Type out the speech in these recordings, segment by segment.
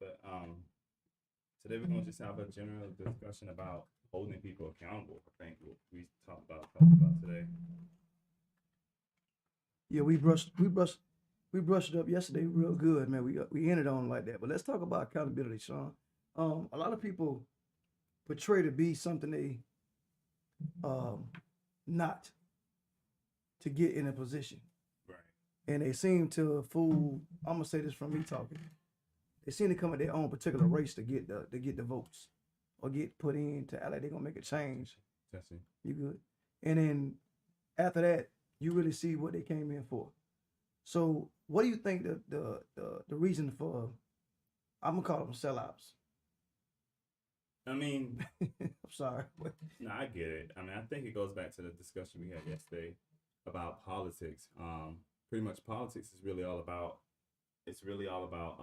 But today we're gonna just have a general discussion about holding people accountable. I think what we talked about today. Yeah, we brushed it up yesterday real good, man. We ended on like that. But let's talk about accountability, Sean. A lot of people portray to be something they um not to get in a position, Right. and they seem to fool. I'm gonna say this from me talking. They seem to come at their own particular race to get the votes or get put in to act like they're gonna make a change. Testing. You good? And then after that, you really see what they came in for. So, what do you think the reason for? I'm gonna call them sellouts. I mean, I'm sorry. no, I get it. I mean, I think it goes back to the discussion we had yesterday about politics. Pretty much politics is really all about. It's really all about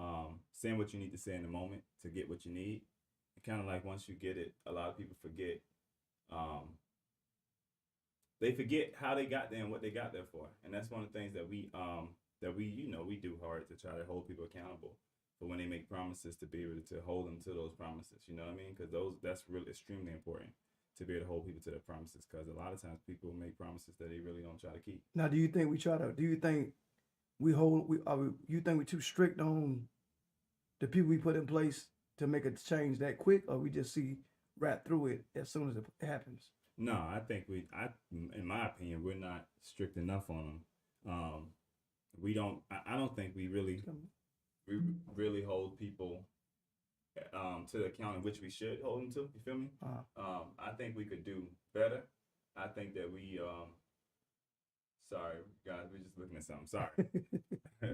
saying what you need to say in the moment to get what you need. And kind of like once you get it, a lot of people forget. Um, they forget how they got there and what they got there for, and that's one of the things that we do hard to try to hold people accountable for when they make promises to be able to hold them to those promises. You know what I mean? Because that's really extremely important to be able to hold people to their promises. Because a lot of times people make promises that they really don't try to keep. Now, do you think we try to? Do you think we hold? You think we're too strict on the people we put in place to make a change that quick, or we just see right through it as soon as it happens? No, I think in my opinion, we're not strict enough on them. We don't. I don't think we really hold people to the account in which we should hold them to. You feel me? I think we could do better. I think that we. Sorry, guys, we're just looking at something. Sorry,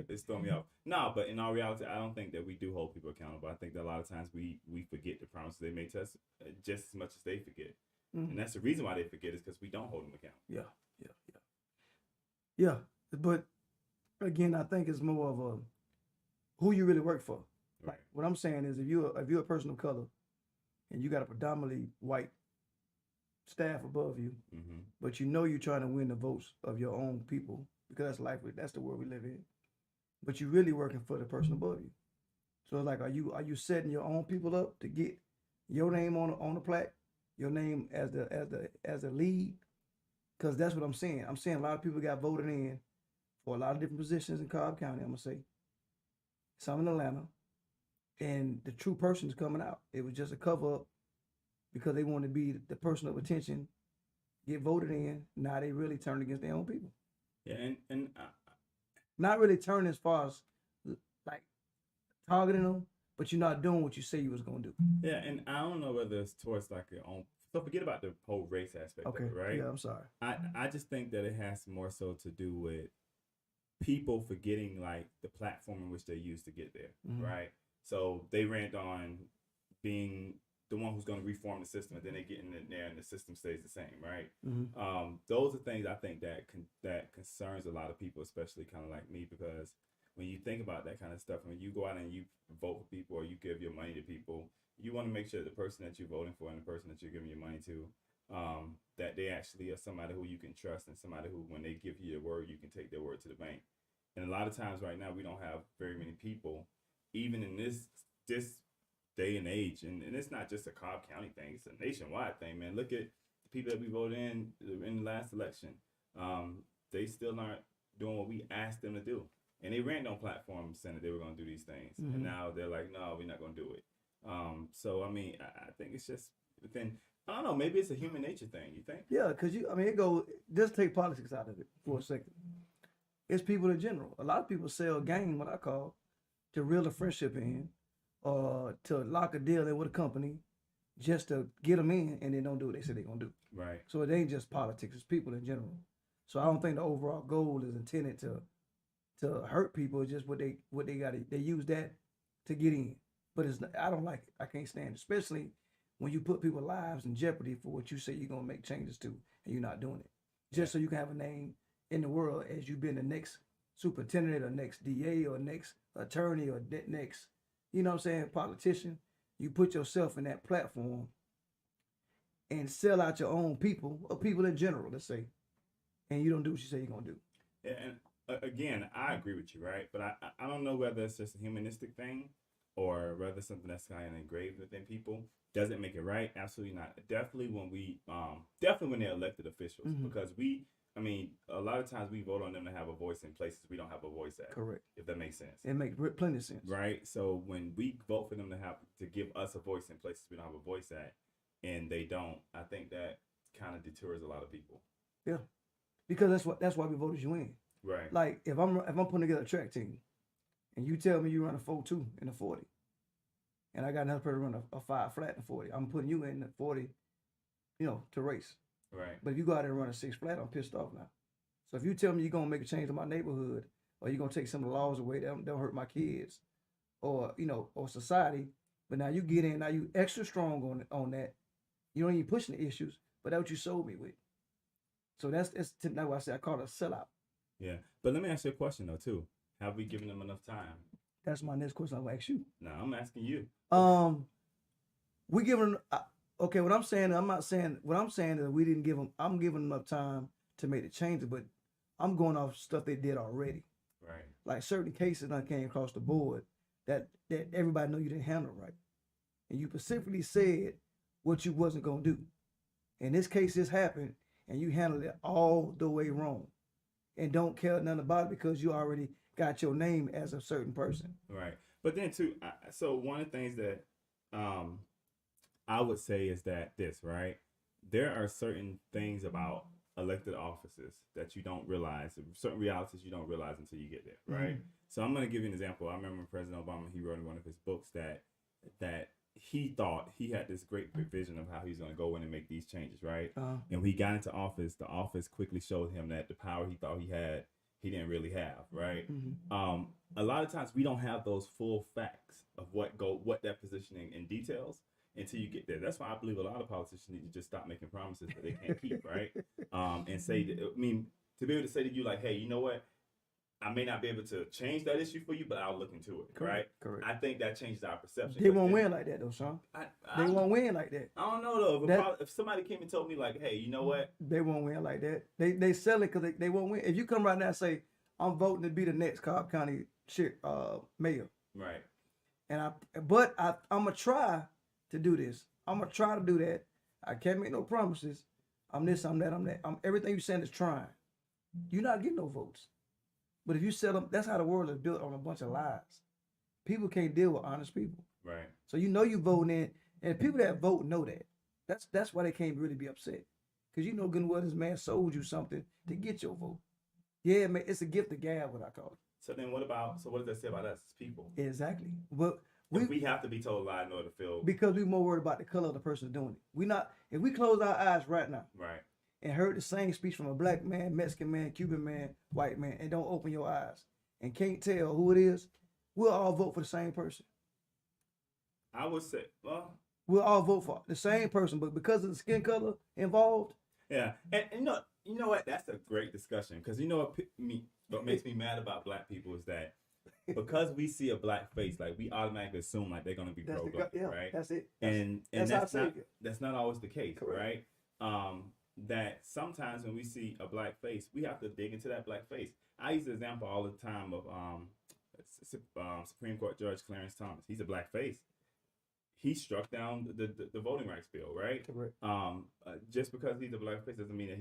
it's throwing me off. No, but in all reality, I don't think that we do hold people accountable. I think that a lot of times we forget the promises they made to us just as much as they forget. And that's the reason why they forget is because we don't hold them accountable. Yeah. But again, I think it's more of a who you really work for. Right. Like what I'm saying is, if you're a person of color and you got a predominantly white staff above you, but you know you're trying to win the votes of your own people because that's the world we live in. But you're really working for the person above you. So it's like, are you setting your own people up to get your name on the plaque, your name as the lead? Because that's what I'm saying. I'm saying a lot of people got voted in for a lot of different positions in Cobb County. I'm gonna say some in Atlanta, and the true person is coming out. It was just a cover up because they want to be the person of attention, get voted in. Now they really turn against their own people. Yeah, and not really turning as far as like targeting them, but you're not doing what you say you was gonna do. Yeah, and I don't know whether it's towards like your own. So forget about the whole race aspect of it, right? Yeah, I'm sorry. I just think that it has more so to do with people forgetting like the platform in which they used to get there, right? So they ran on being the one who's going to reform the system, and then they get in there and the system stays the same, right? Those are things I think that concerns a lot of people, especially kind of like me, because when you think about that kind of stuff, when you go out and you vote for people or you give your money to people, you want to make sure the person that you're voting for and the person that you're giving your money to, that they actually are somebody who you can trust and somebody who, when they give you their word, you can take their word to the bank. And a lot of times right now, we don't have very many people, even in this day and age, and it's not just a Cobb County thing; it's a nationwide thing, man. Look at the people that we voted in the last election. They still aren't doing what we asked them to do, and they ran on platforms saying that they were going to do these things, and now they're like, "No, we're not going to do it." So I mean, I think it's just within. I don't know. Maybe it's a human nature thing. You think? Yeah, because it goes. Just take politics out of it for a second. It's people in general. A lot of people sell game, what I call, to reel a friendship in, or to lock a deal in with a company, just to get them in, and they don't do what they say they're gonna do. Right. So it ain't just politics; it's people in general. So I don't think the overall goal is intended to hurt people. It's just what they got. They use that to get in. But I don't like it. I can't stand it, especially when you put people's lives in jeopardy for what you say you're gonna make changes to, and you're not doing it, just so you can have a name in the world as you've been the next superintendent or next DA or next attorney or next, you know what I'm saying, politician. You put yourself in that platform and sell out your own people or people in general, let's say, and you don't do what you say you're gonna do. Yeah, and again, I agree with you, right? But I don't know whether it's just a humanistic thing or rather something that's kind of engraved within people, doesn't make it right. Absolutely not. Definitely when they're elected officials, because I mean, a lot of times we vote on them to have a voice in places we don't have a voice at. Correct. If that makes sense. It makes plenty of sense. Right. So when we vote for them to give us a voice in places we don't have a voice at, and they don't, I think that kind of deters a lot of people. Yeah, because that's why we voted you in. Right. Like if I'm putting together a track team, and you tell me you run a 4.2 in a 40, and I got another person run a 5 flat in a 40, I'm putting you in the 40, to race. Right. But if you go out there and run a 6 flat, I'm pissed off now. So if you tell me you're gonna make a change in my neighborhood, or you're gonna take some of the laws away that don't hurt my kids, or or society, but now you get in, now you extra strong on that. You don't even pushing the issues, but that's what you sold me with. So that's why I say I call it a sellout. Yeah, but let me ask you a question though too. Have we given them enough time? That's my next question. I'll ask you. No, I'm asking you. We giving okay. What I'm saying is we didn't give them. I'm giving them enough time to make the changes, but I'm going off stuff they did already. Right. Like certain cases I came across the board that everybody know you didn't handle right, and you specifically said what you wasn't gonna do. In this case, this happened, and you handled it all the way wrong, and don't care nothing about it because you already got your name as a certain person. Right. But then too, so one of the things that I would say is that right? There are certain things about elected offices that you don't realize, certain realities you don't realize until you get there, right? So I'm going to give you an example. I remember President Obama, he wrote in one of his books that he thought he had this great vision of how he's going to go in and make these changes, right? And when he got into office, the office quickly showed him that the power he thought he had, he didn't really have, right? A lot of times we don't have those full facts of what that positioning entails until you get there. That's why I believe a lot of politicians need to just stop making promises that they can't keep, right? And say, to be able to say to you like, hey, you know what? I may not be able to change that issue for you, but I'll look into it, right? Correct. I think that changes our perception. They won't win like that though, Sean. They won't win like that. I don't know though. If somebody came and told me like, hey, you know what? They won't win like that. They sell it because they won't win. If you come right now and say, I'm voting to be the next Cobb County mayor. Right. And I'm gonna try to do this. I'm gonna try to do that. I can't make no promises. I'm this, I'm that, I'm that. Everything you're saying is trying. You're not getting no votes. But if you sell them, that's how the world is built, on a bunch of lies. People can't deal with honest people. Right. So you voting in, and people that vote know that. That's why they can't really be upset. Because you know good and well this man sold you something to get your vote. Yeah, man, it's a gift of gab, what I call it. So then what does that say about us as people? Exactly. But we have to be told a lie in order to feel. Because we're more worried about the color of the person doing it. If we close our eyes right now. Right. And heard the same speech from a black man, Mexican man, Cuban man, white man, and don't open your eyes and can't tell who it is, we'll all vote for the same person. I would say, well, we'll all vote for the same person, but because of the skin color involved. Yeah, and you know what? That's a great discussion, because you know what makes me mad about black people is that because we see a black face, like we automatically assume like they're gonna be pro-black, right? That's it. And that's not always the case, correct. Right? That sometimes when we see a black face, we have to dig into that black face. I use the example all the time of Supreme Court Judge Clarence Thomas. He's a black face. He struck down the voting rights bill, right? Correct. Just because he's a black face doesn't mean that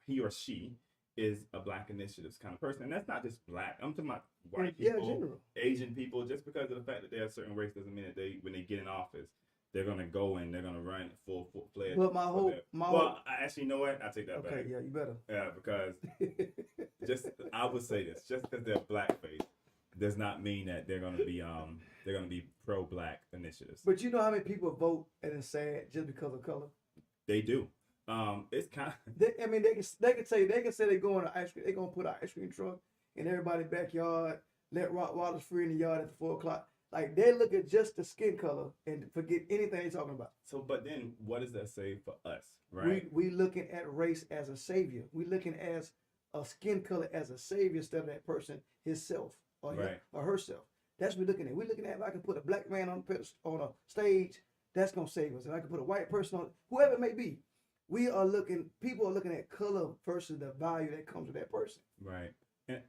he or she is a black initiatives kind of person. And that's not just black. I'm talking about white people, Asian people. Just because of the fact that they're a certain race doesn't mean that when they get in office, they're gonna go and they're gonna run full fledged. Well, actually, you know what? I take that back. Okay, yeah, you better. Yeah, because I would say this: just because they're blackface does not mean that they're gonna be pro-black initiatives. But you know how many people vote and it's sad just because of color? They do. It's kind of. They can say they going to ice cream. They gonna put an ice cream truck in everybody's backyard. Let Rottweilers free in the yard at 4:00. Like, they look at just the skin color and forget anything they're talking about. So, but then what does that say for us, right? We looking at race as a savior. We looking at a skin color as a savior instead of that person himself or herself. That's what we're looking at. We're looking at if I can put a black man on a stage, that's going to save us. If I can put a white person on, whoever it may be, people are looking at color versus the value that comes with that person. Right.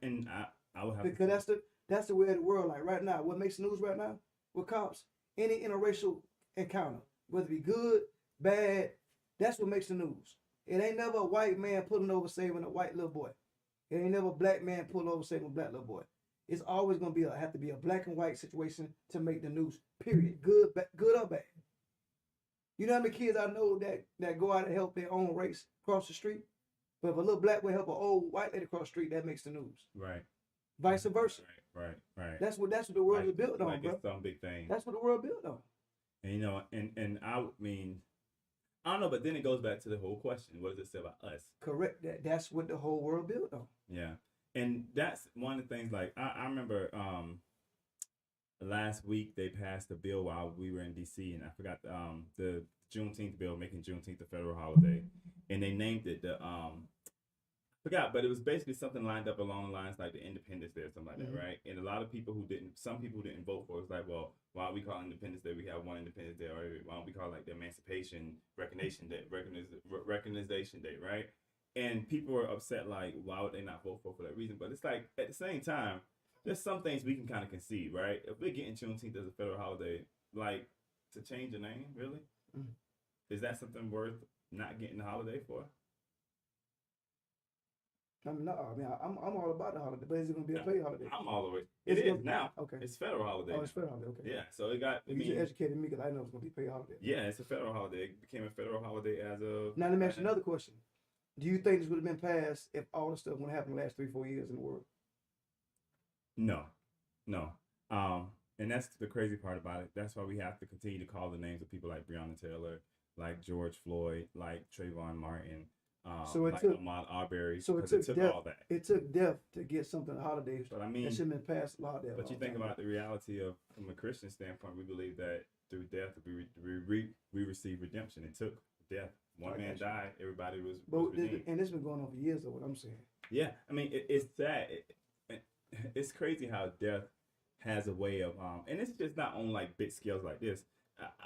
And I would have because that's the way of the world. Like right now, what makes the news right now? with cops, any interracial encounter, whether it be good, bad, that's what makes the news. It ain't never a white man pulling over saving a white little boy. It ain't never a black man pulling over saving a black little boy. It's always gonna have to be a black and white situation to make the news. Period. Good or bad. You know how many kids I know that go out and help their own race across the street? But if a little black boy help an old white lady across the street, that makes the news. Right. Vice versa. Right. That's what the world is built on, like bro. It's some big thing. That's what the world built on. And and I mean, I don't know, but then it goes back to the whole question: what does it say about us? Correct. That's what the whole world built on. Yeah, and that's one of the things. Like I remember last week they passed a bill while we were in DC, and I forgot the Juneteenth bill, making Juneteenth a federal holiday, and they named it the forgot, but it was basically something lined up along the lines like the Independence Day or something like that, right? And a lot of people some people who didn't vote for it was like, well, why don't we call Independence Day? We have one Independence Day, or why don't we call it like the Emancipation Recognition Day, Recognition Day, right? And people were upset, like, why would they not vote for that reason? But it's like, at the same time, there's some things we can kind of concede, right? If we're getting Juneteenth as a federal holiday, like, to change the name, really? Is that something worth not getting the holiday for? I'm all about the holiday, but is it going to be a paid holiday? I'm all the way. It is now. Okay. It's federal holiday. Oh, it's federal holiday. Okay. Yeah. So it got. You just educated me because I know it's going to be paid holiday. Yeah, it's a federal holiday. It became a federal holiday as of. Now let me ask you another question. Do you think this would have been passed if all the stuff would have happened the last 3-4 years in the world? No. And that's the crazy part about it. That's why we have to continue to call the names of people like Breonna Taylor, like George Floyd, like Trayvon Martin. So it like took Ahmaud Arbery. So it took death, all that. It took death to get something holiday. But I mean, it should have been passed a lot there. But you think about the reality of, from a Christian standpoint, we believe that through death we receive redemption. It took death. One man died. Everybody was redeemed. And it's been going on for years, though. What I'm saying. Yeah, I mean, it's sad. It's crazy how death has a way of, and it's just not on like big scales like this.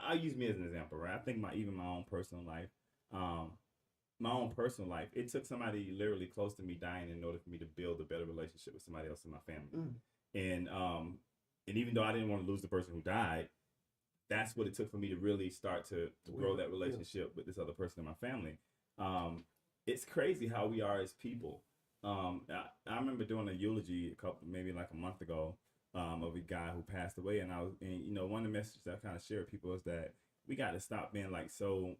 I'll use me as an example, right? I think even my own personal life. It took somebody literally close to me dying in order for me to build a better relationship with somebody else in my family. And even though I didn't want to lose the person who died, that's what it took for me to really start to grow that relationship with this other person in my family. It's crazy how we are as people. I remember doing a eulogy maybe like a month ago of a guy who passed away, and one of the messages I kind of share with people is that we got to stop being like so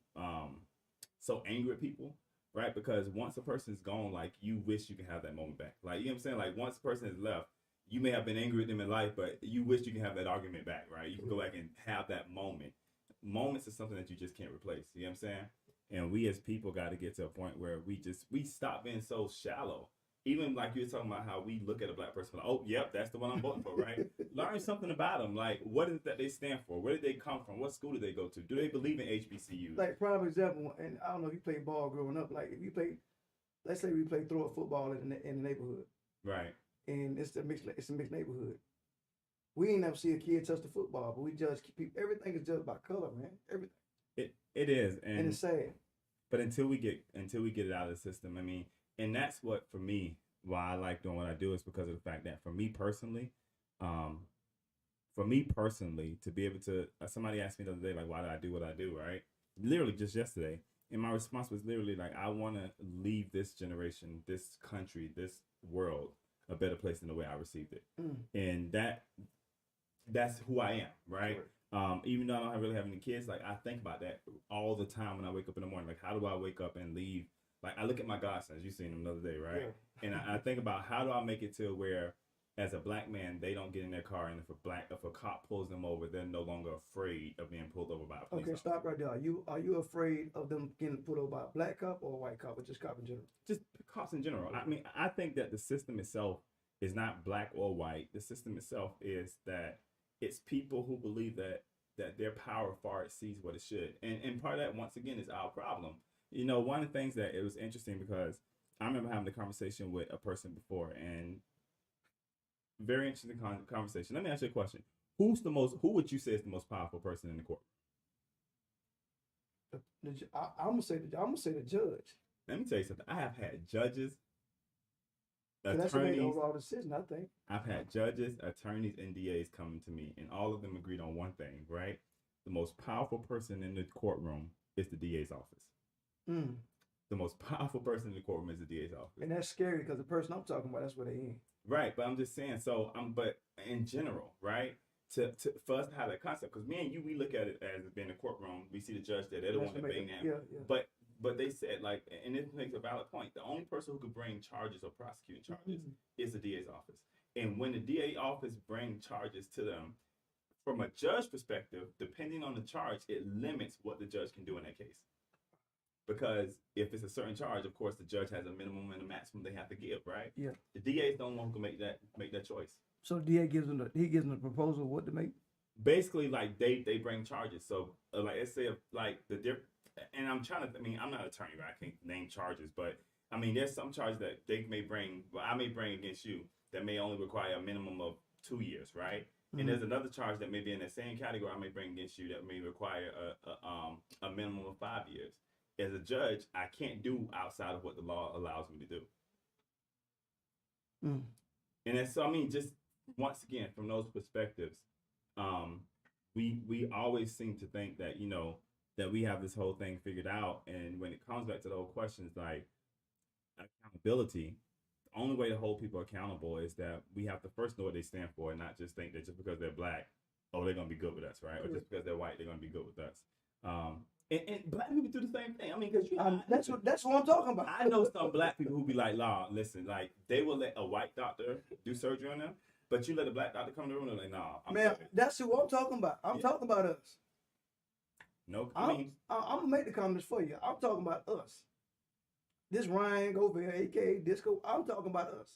angry at people, right? Because once a person's gone, like, you wish you could have that moment back. Like, you know what I'm saying? Like, once a person has left, you may have been angry with them in life, but you wish you can have that argument back, right? You can go back and have that moment. Moments is something that you just can't replace. You know what I'm saying? And we as people got to get to a point where we stop being so shallow. Even like you were talking about how we look at a black person like, oh, yep, that's the one I'm voting for, right? Learn something about them. Like, what is it that they stand for? Where did they come from? What school did they go to? Do they believe in HBCUs? Like, prime example, and I don't know if you played ball growing up. Like, if you play, let's say we play throw a football in the neighborhood. Right. And it's a mixed neighborhood. We ain't never see a kid touch the football, but we judge people. Everything is judged by color, man. Everything. It is. And it's sad. But until we get it out of the system, I mean, and that's what, for me, why I like doing what I do, is because of the fact that for me personally, to be able to, somebody asked me the other day, like, why do I do what I do, right? Literally just yesterday. And my response was literally like, I want to leave this generation, this country, this world a better place than the way I received it. And that's who I am, right? Sure. Even though I don't really have any kids, like, I think about that all the time when I wake up in the morning. Like, how do I wake up and leave? Like, I look at my godsons, you seen them the other day, right? Yeah. And I think about, how do I make it to where, as a black man, they don't get in their car, and if a cop pulls them over, they're no longer afraid of being pulled over by a police officer. Stop right there. Are you afraid of them getting pulled over by a black cop or a white cop, or just cop in general? Just cops in general. I mean, I think that the system itself is not black or white. The system itself is that it's people who believe that their power far exceeds what it should. And part of that, once again, is our problem. You know, one of the things that it was interesting, because I remember having a conversation with a person before, and very interesting conversation. Let me ask you a question. Who would you say is the most powerful person in the court? I'm gonna say the judge. Let me tell you something. I have had judges. That's the overall decision, I think. I've had judges, attorneys, and DAs coming to me, and all of them agreed on one thing, right? The most powerful person in the courtroom is the DA's office. Mm. The most powerful person in the courtroom is the DA's office. And that's scary because the person I'm talking about, that's where they in. Right, but I'm just saying, but in general, right? For us to have that concept, because me and you, we look at it as being a courtroom, we see the judge there, they're the one that bang that. Yeah. But they said, like, and it makes a valid point, the only person who could bring charges or prosecute charges is the DA's office. And when the DA office bring charges to them, from a judge perspective, depending on the charge, it limits what the judge can do in that case. Because if it's a certain charge, of course, the judge has a minimum and a maximum they have to give, right? Yeah. The DA is the only one who can make that choice. So the DA gives them the proposal of what to make. Basically, like they bring charges. So like let's say and I'm trying to. I mean, I'm not an attorney, right? I can't name charges, but I mean, there's some charges that they may bring. Well, I may bring against you that may only require a minimum of 2 years, right? Mm-hmm. And there's another charge that may be in the same category I may bring against you that may require a minimum of 5 years. As a judge, I can't do outside of what the law allows me to do. Mm. And that's, so I mean, just once again, from those perspectives, we always seem to think that, you know, that we have this whole thing figured out. And when it comes back to the whole questions like accountability, the only way to hold people accountable is that we have to first know what they stand for and not just think that just because they're black, oh, they're going to be good with us, right? Or just because they're white, they're going to be good with us. And black people do the same thing. I mean, because that's what I'm talking about. I know some black people who be like, "Nah, listen, like they will let a white doctor do surgery on them, but you let a black doctor come to the room, they're like, nah, man, that's who I'm talking about. I'm talking about us. No, I'm gonna make the comments for you. I'm talking about us. This Ryan over here, aka Disco, I'm talking about us.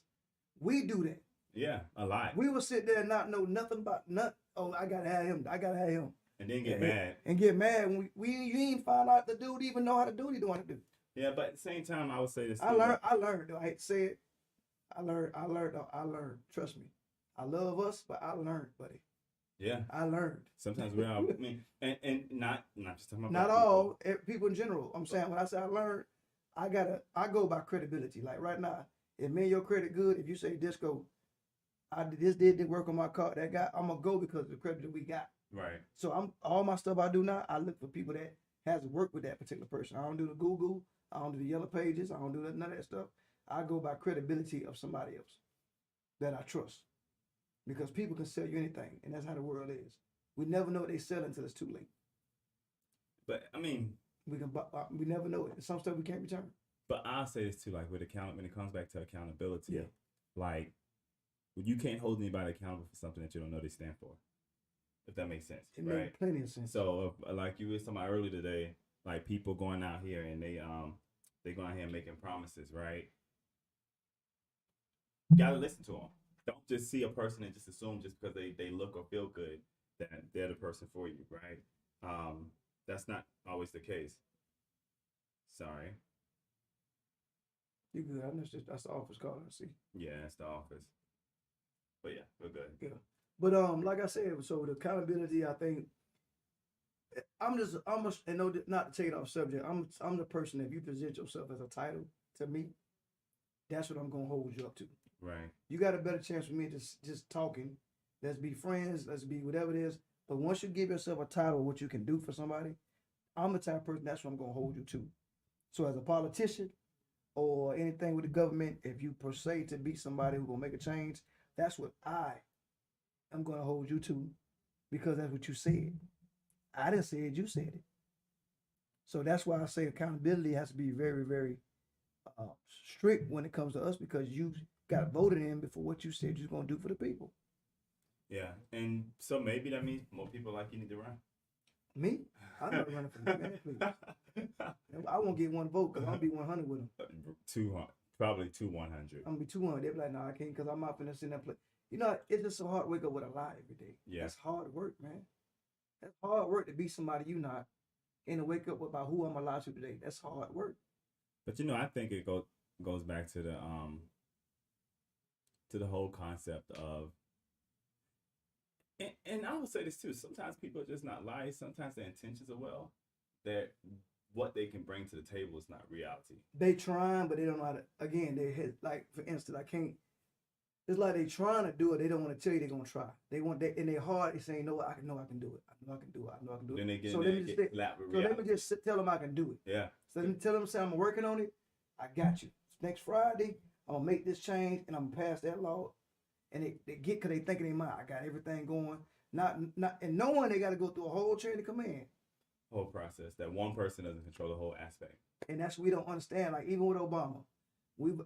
We do that. Yeah, a lot. We will sit there and not know nothing about nothing. Oh, I gotta have him. And then get mad. And get mad when you ain't find out the dude even know how to do what he want to do. Yeah, but at the same time, I would say this. I learned though. I hate to say it. I learned. Trust me. I love us, but I learned, buddy. Yeah. I learned. Sometimes we're out. I mean, and not just talking about not all people in general. I'm saying when I say I learned, I go by credibility. Like right now, if me and your credit good, if you say Disco, I did the work on my car, that guy, I'm gonna go because of the credit that we got. Right. So all my stuff I do now, I look for people that has worked with that particular person. I don't do the Google, I don't do the yellow pages, I don't do none of that stuff. I go by credibility of somebody else that I trust. Because people can sell you anything, and that's how the world is. We never know what they sell until it's too late. But I mean, we never know it. Some stuff we can't return. But I'll say this too, like when it comes back to accountability, like you can't hold anybody accountable for something that you don't know they stand for. If that makes sense, it right? Makes plenty of sense. So, like you were talking about earlier today, like people going out here and they going out here and making promises, right? You gotta listen to them. Don't just see a person and just assume just because they look or feel good that they're the person for you, right? That's not always the case. Sorry. You good? I know that's the office calling. I see. Yeah, that's the office. But yeah, we're good. Yeah. But like I said, so the accountability, I think and no, not to take it off subject. I'm the person that if you present yourself as a title to me, that's what I'm gonna hold you up to. Right. You got a better chance for me just talking. Let's be friends. Let's be whatever it is. But once you give yourself a title, what you can do for somebody, I'm the type of person that's what I'm gonna hold you to. So as a politician or anything with the government, if you per se to be somebody who's gonna make a change, that's what I'm going to hold you to because that's what you said. I didn't say it, you said it. So that's why I say accountability has to be very, very strict when it comes to us because you got voted in before what you said you're going to do for the people. Yeah, and so maybe that means more people like you need to run. Me? I'm not running for me, man, please. I won't get one vote because I'll be 100 with them. 200, probably 100. I'm going to be 200. They'll be like, no, I can't because I'm not finna send that play. You know, it's just so hard to wake up with a lie every day. Yeah. That's hard work, man. That's hard work to be somebody you not and to wake up about who I'm alive to today. That's hard work. But you know, I think it goes back to the whole concept of and I would say this too, sometimes people are just not liars, sometimes their intentions are well. what they can bring to the table is not reality. They trying, but they don't know how to. Again, they hit, like, for instance, I can't. It's like they trying to do it. They don't want to tell you they're gonna try. They want that in their heart. They saying, "You know what? I know I can do it. I know I can do it. I know I can do it." Then they get so let me just tell them I can do it. Yeah. So let me tell them, say I'm working on it. I got you. Next Friday, I'm gonna make this change and I'm gonna pass that law. And they get, because they think in their mind, I got everything going. Not and knowing they got to go through a whole chain of command. Whole process that one person doesn't control the whole aspect. And that's what we don't understand. Like, even with Obama,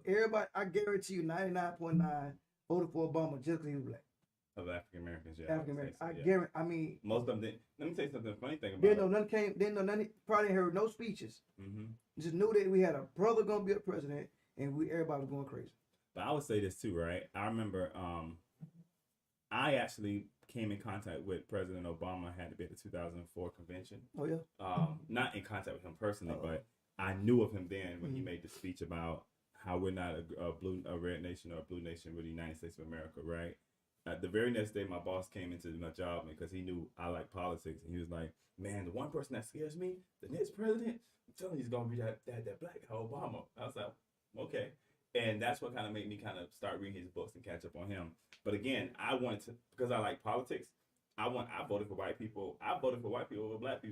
everybody, I guarantee you, 99.9 voted for Obama just because he was black. Of African Americans, yeah. African Americans. I guarantee. I mean, most of them didn't. Let me tell you something funny thing about it. They know none. Probably heard no speeches. Mm-hmm. Just knew that we had a brother gonna be a president, and everybody was going crazy. But I would say this too, right? I remember, I actually came in contact with President Obama. Had to be at the 2004 convention. Oh yeah. Not in contact with him personally, but I knew of him then when he made the speech about how we're not a red nation or a blue nation, we're the United States of America, right? The very next day, my boss came into my job because he knew I like politics, and he was like, "Man, the one person that scares me, the next president, I'm telling you, he's gonna be that black guy, Obama." I was like, "Okay," and that's what kind of made me kind of start reading his books and catch up on him. But again, I wanted to, because I like politics. I voted for white people. I voted for white people over black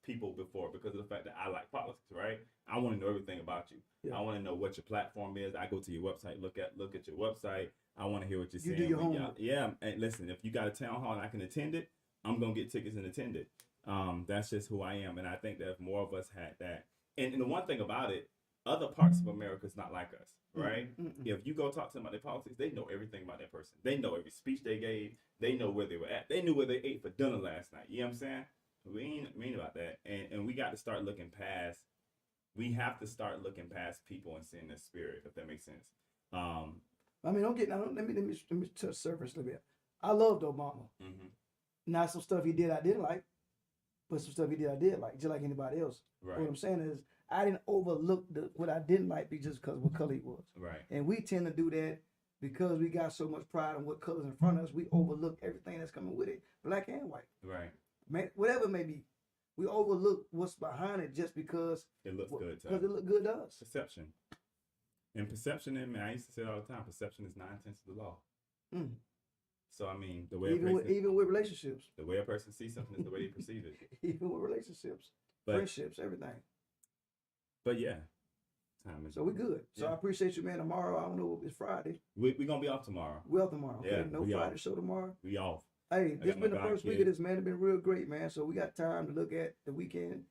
people before, because of the fact that I like politics, right? I want to know everything about you. Yeah. I want to know what your platform is. I go to your website, look at your website. I want to hear what you're saying. You do your homework. Yeah, and listen, if you got a town hall and I can attend it, I'm gonna get tickets and attend it. That's just who I am, and I think that if more of us had that, and the one thing about it, other parts of America is not like us, right? Mm-hmm. If you go talk to them about their politics, they know everything about that person. They know every speech they gave. They know where they were at. They knew where they ate for dinner last night. You know what I'm saying? We ain't about that, and we got to start looking past. We have to start looking past people and seeing their spirit, if that makes sense. I mean, let me touch surface a little bit. I loved Obama. Mm-hmm. Now, some stuff he did I didn't like, but some stuff he did I did like, just like anybody else. Right. What I'm saying is, I didn't overlook what I didn't like just because of what color he was. Right. And we tend to do that because we got so much pride in what color's in front of us. We overlook everything that's coming with it, black and white. Right. Man, whatever it may be, we overlook what's behind it just because it looks good to us. Because it looks good to us. Perception. And perception, I used to say it all the time, perception is 9/10 of the law. Mm. So, I mean, the way even with relationships. The way a person sees something is the way they perceive it. Even with relationships, friendships, everything. But yeah, time is. So we good. So yeah. I appreciate you, man. Tomorrow, I don't know, it's Friday. We're going to be off tomorrow. We're off tomorrow. Okay? Yeah. No Friday show tomorrow. We off. Hey, this has been the first week of this, man. It's been real great, man. So we got time to look at the weekend.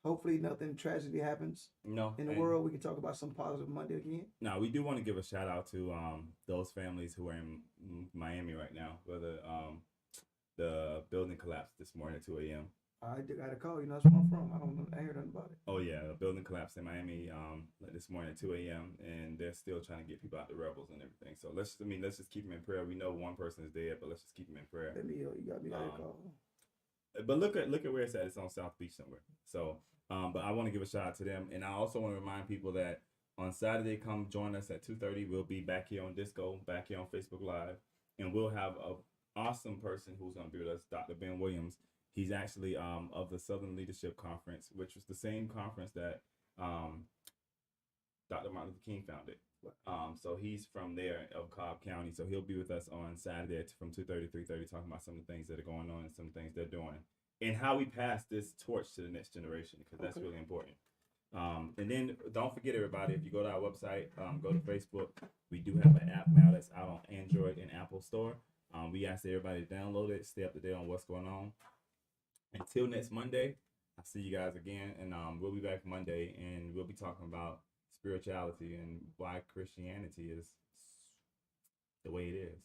Hopefully nothing tragedy happens in the world. We can talk about some positive Monday again. No, we do want to give a shout out to those families who are in Miami right now, where the building collapsed this morning at 2 a.m. I got a call. You know, that's where I'm from. I don't know. I heard nothing about it. Oh yeah, the building collapsed in Miami this morning at 2 a.m. and they're still trying to get people out, the rebels and everything. So let's just keep them in prayer. We know one person is dead, but let's just keep them in prayer. You got me a call. But look at where it's at. It's on South Beach somewhere. So, but I want to give a shout out to them, and I also want to remind people that on Saturday, come join us at 2:30. We'll be back here on Disco, back here on Facebook Live, and we'll have an awesome person who's going to be with us, Dr. Ben Williams. He's actually of the Southern Leadership Conference, which was the same conference that Dr. Martin Luther King founded. So he's from there of Cobb County. So he'll be with us on Saturday from 2:30 to 3:30, talking about some of the things that are going on and some things they're doing, and how we pass this torch to the next generation, because that's really important. And then don't forget, everybody, if you go to our website, go to Facebook, we do have an app now that's out on Android and Apple Store. We ask everybody to download it, stay up to date on what's going on. Until next Monday, I'll see you guys again, and we'll be back Monday, and we'll be talking about spirituality and why Christianity is the way it is.